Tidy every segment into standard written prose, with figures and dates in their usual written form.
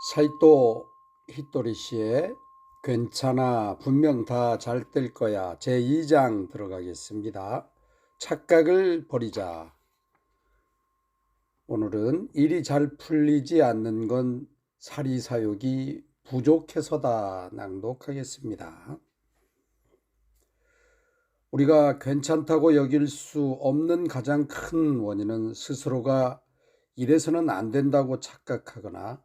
사이토 히토리 씨의 괜찮아 분명 다 잘 될 거야 제2장 들어가겠습니다. 착각을 버리자. 오늘은 일이 잘 풀리지 않는 건 사리사욕이 부족해서다 낭독하겠습니다. 우리가 괜찮다고 여길 수 없는 가장 큰 원인은 스스로가 이래서는 안 된다고 착각하거나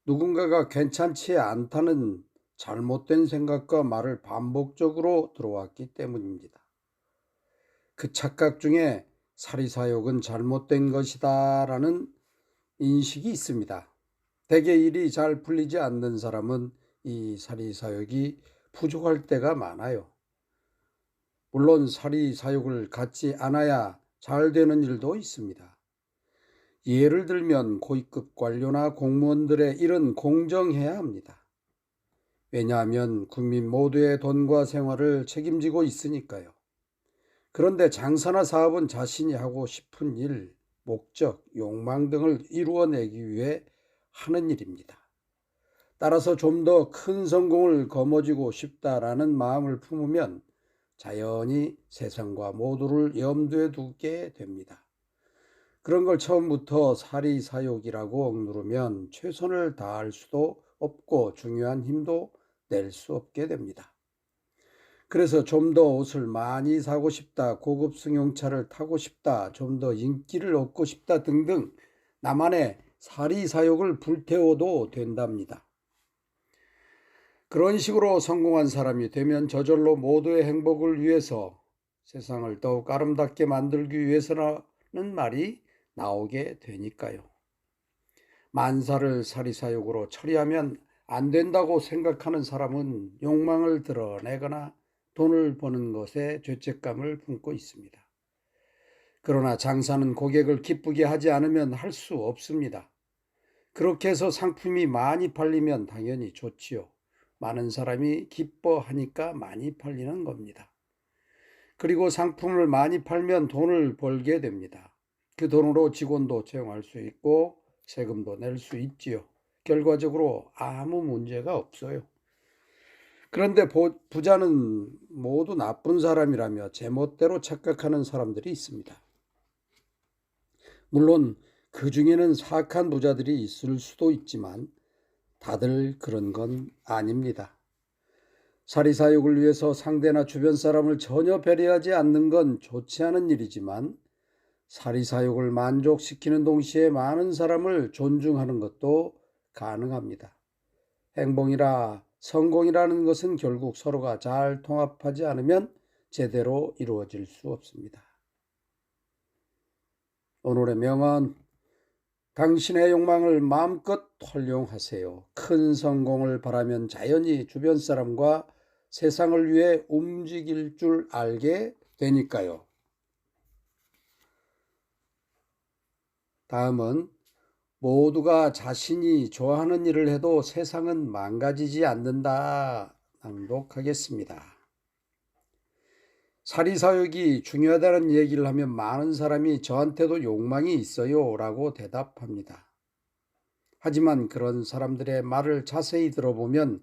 누군가가 괜찮지 않다는 잘못된 생각과 말을 반복적으로 들어왔기 때문입니다. 그 착각 중에 사리사욕은 잘못된 것이다 라는 인식이 있습니다. 대개 일이 잘 풀리지 않는 사람은 이 사리사욕이 부족할 때가 많아요. 물론 사리사욕을 갖지 않아야 잘 되는 일도 있습니다. 예를 들면 고위급 관료나 공무원들의 일은 공정해야 합니다. 왜냐하면 국민 모두의 돈과 생활을 책임지고 있으니까요. 그런데 장사나 사업은 자신이 하고 싶은 일, 목적, 욕망 등을 이루어내기 위해 하는 일입니다. 따라서 좀 더 큰 성공을 거머쥐고 싶다라는 마음을 품으면 자연히 세상과 모두를 염두에 두게 됩니다. 그런 걸 처음부터 사리사욕이라고 억누르면 최선을 다할 수도 없고 중요한 힘도 낼 수 없게 됩니다. 그래서 좀 더 옷을 많이 사고 싶다, 고급 승용차를 타고 싶다, 좀 더 인기를 얻고 싶다 등등 나만의 사리사욕을 불태워도 된답니다. 그런 식으로 성공한 사람이 되면 저절로 모두의 행복을 위해서 세상을 더욱 아름답게 만들기 위해서라는 말이 나오게 되니까요. 만사를 사리사욕으로 처리하면 안 된다고 생각하는 사람은 욕망을 드러내거나 돈을 버는 것에 죄책감을 품고 있습니다. 그러나 장사는 고객을 기쁘게 하지 않으면 할 수 없습니다. 그렇게 해서 상품이 많이 팔리면 당연히 좋지요. 많은 사람이 기뻐하니까 많이 팔리는 겁니다. 그리고 상품을 많이 팔면 돈을 벌게 됩니다. 그 돈으로 직원도 채용할 수 있고 세금도 낼 수 있지요. 결과적으로 아무 문제가 없어요. 그런데 부자는 모두 나쁜 사람이라며 제멋대로 착각하는 사람들이 있습니다. 물론 그 중에는 사악한 부자들이 있을 수도 있지만 다들 그런 건 아닙니다. 사리사욕을 위해서 상대나 주변 사람을 전혀 배려하지 않는 건 좋지 않은 일이지만 사리사욕을 만족시키는 동시에 많은 사람을 존중하는 것도 가능합니다. 행복이라 성공이라는 것은 결국 서로가 잘 통합하지 않으면 제대로 이루어질 수 없습니다. 오늘의 명언, 당신의 욕망을 마음껏 활용하세요. 큰 성공을 바라면 자연히 주변 사람과 세상을 위해 움직일 줄 알게 되니까요. 다음은 모두가 자신이 좋아하는 일을 해도 세상은 망가지지 않는다. 낭독하겠습니다. 사리사욕이 중요하다는 얘기를 하면 많은 사람이 저한테도 욕망이 있어요 라고 대답합니다. 하지만 그런 사람들의 말을 자세히 들어보면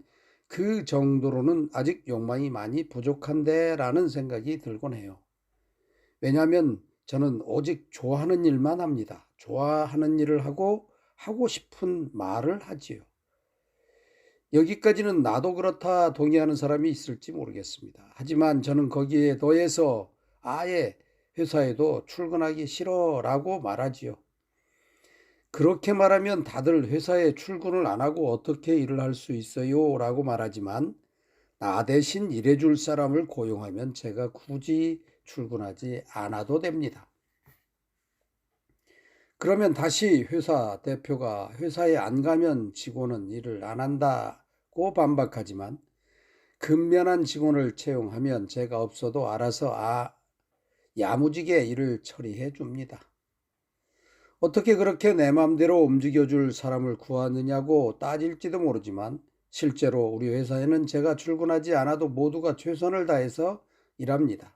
그 정도로는 아직 욕망이 많이 부족한데 라는 생각이 들곤 해요. 왜냐하면 저는 오직 좋아하는 일만 합니다. 좋아하는 일을 하고 싶은 말을 하지요. 여기까지는 나도 그렇다 동의하는 사람이 있을지 모르겠습니다. 하지만 저는 거기에 더해서 아예 회사에도 출근하기 싫어라고 말하지요. 그렇게 말하면 다들 회사에 출근을 안 하고 어떻게 일을 할 수 있어요? 라고 말하지만 나 대신 일해줄 사람을 고용하면 제가 굳이 출근하지 않아도 됩니다. 그러면 다시 회사 대표가 회사에 안 가면 직원은 일을 안 한다고 반박하지만 근면한 직원을 채용하면 제가 없어도 알아서 야무지게 일을 처리해 줍니다. 어떻게 그렇게 내 맘대로 움직여줄 사람을 구하느냐고 따질지도 모르지만 실제로 우리 회사에는 제가 출근하지 않아도 모두가 최선을 다해서 일합니다.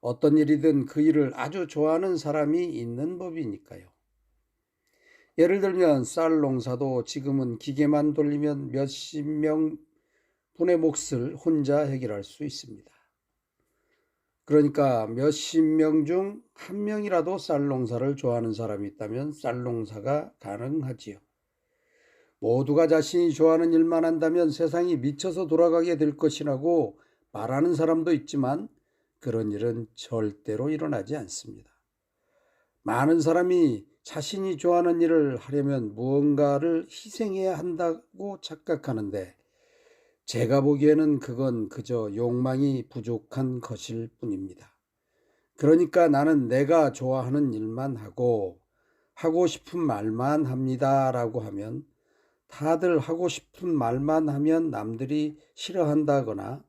어떤 일이든 그 일을 아주 좋아하는 사람이 있는 법이니까요. 예를 들면 쌀 농사도 지금은 기계만 돌리면 몇십 명 분의 몫을 혼자 해결할 수 있습니다. 그러니까 몇십 명 중 한 명이라도 쌀 농사를 좋아하는 사람이 있다면 쌀 농사가 가능하지요. 모두가 자신이 좋아하는 일만 한다면 세상이 미쳐서 돌아가게 될 것이라고 말하는 사람도 있지만 그런 일은 절대로 일어나지 않습니다. 많은 사람이 자신이 좋아하는 일을 하려면 무언가를 희생해야 한다고 착각하는데 제가 보기에는 그건 그저 욕망이 부족한 것일 뿐입니다. 그러니까 나는 내가 좋아하는 일만 하고 하고 싶은 말만 합니다라고 하면 다들 하고 싶은 말만 하면 남들이 싫어한다거나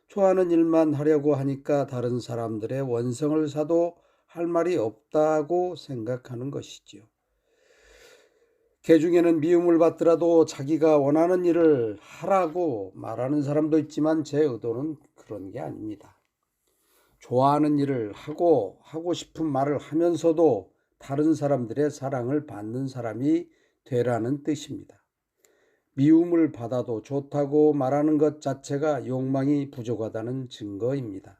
좋아하는 일만 하려고 하니까 다른 사람들의 원성을 사도 할 말이 없다고 생각하는 것이지요. 개중에는 미움을 받더라도 자기가 원하는 일을 하라고 말하는 사람도 있지만 제 의도는 그런 게 아닙니다. 좋아하는 일을 하고 싶은 말을 하면서도 다른 사람들의 사랑을 받는 사람이 되라는 뜻입니다. 미움을 받아도 좋다고 말하는 것 자체가 욕망이 부족하다는 증거입니다.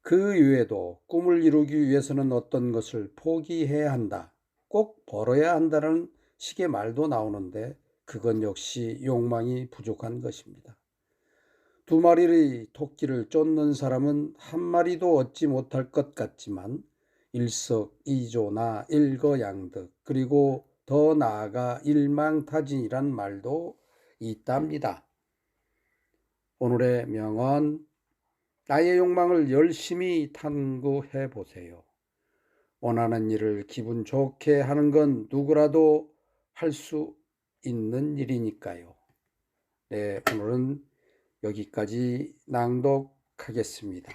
그 이외에도 꿈을 이루기 위해서는 어떤 것을 포기해야 한다, 꼭 벌어야 한다는 식의 말도 나오는데 그건 역시 욕망이 부족한 것입니다. 두 마리의 토끼를 쫓는 사람은 한 마리도 얻지 못할 것 같지만 일석이조나 일거양득 그리고 더 나아가 일망타진이란 말도 있답니다. 오늘의 명언, 나의 욕망을 열심히 탐구해 보세요. 원하는 일을 기분 좋게 하는 건 누구라도 할 수 있는 일이니까요. 네, 오늘은 여기까지 낭독하겠습니다.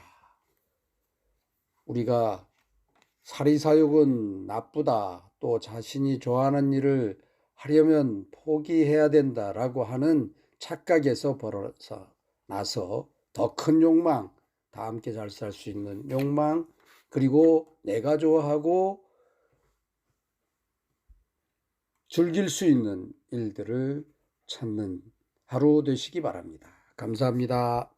우리가 사리사욕은 나쁘다, 또 자신이 좋아하는 일을 하려면 포기해야 된다라고 하는 착각에서 벗어나서 더 큰 욕망, 다 함께 잘 살 수 있는 욕망, 그리고 내가 좋아하고 즐길 수 있는 일들을 찾는 하루 되시기 바랍니다. 감사합니다.